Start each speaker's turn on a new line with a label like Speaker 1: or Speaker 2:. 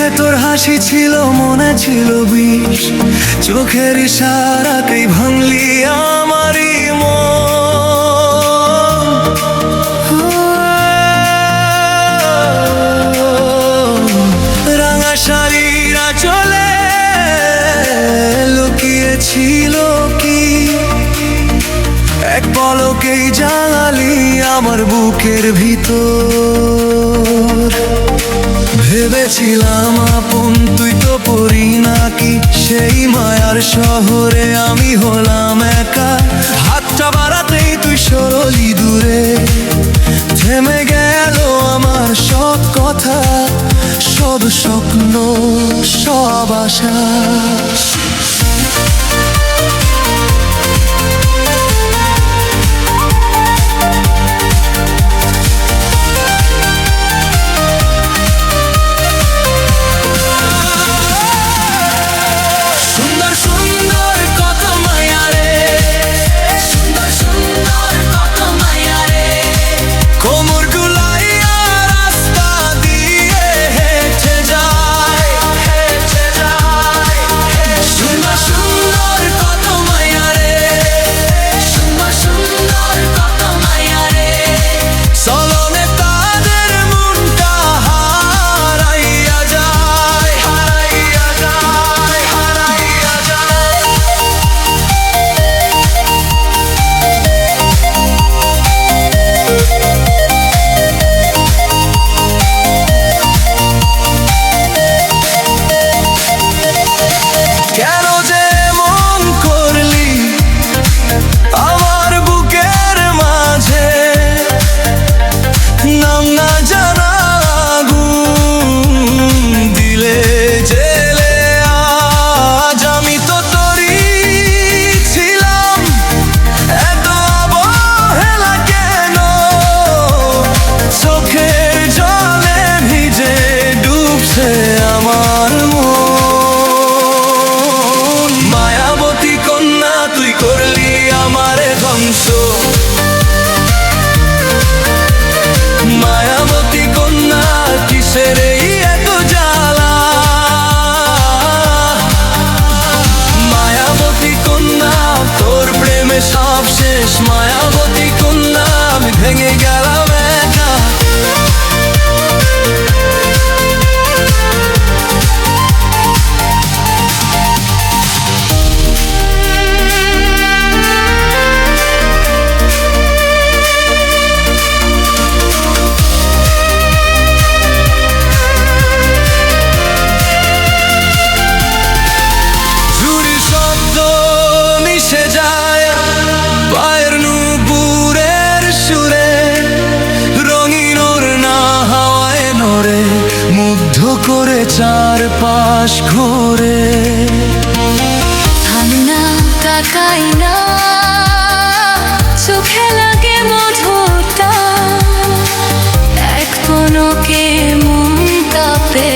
Speaker 1: মুখে তোর হাসি ছিল, মনে ছিল বিষ, চোখের ইশারাতেই ভাঙলি আমারই মন। রাঙা শাড়িরা চলে লুকিয়েছিল কি, এক পলকেই জানালি আমার বুকের ভিতর। ভেবেছিলাম আপন, তুই তো পড়ি নাকি, সেই মায়ার শহরে আমি হলাম একা। হাতটা বাড়াতেই তুই সরলি দূরে, থেমে গেল আমার সব কথা, সব স্বপ্ন, সব আশা। মায়াবতী কন্যা, কিসের এই এত জ্বালা? মায়াবতী কন্যা, তোর প্রেমে সব শেষ। মায়াবতী কন্যা, আমি ভেঙে গেলাম একা। করে চারপাশ ঘুরে
Speaker 2: থামি না, তাকাই না, চোখে লাগে মধুটা, এক পলকে মন কাঁপে।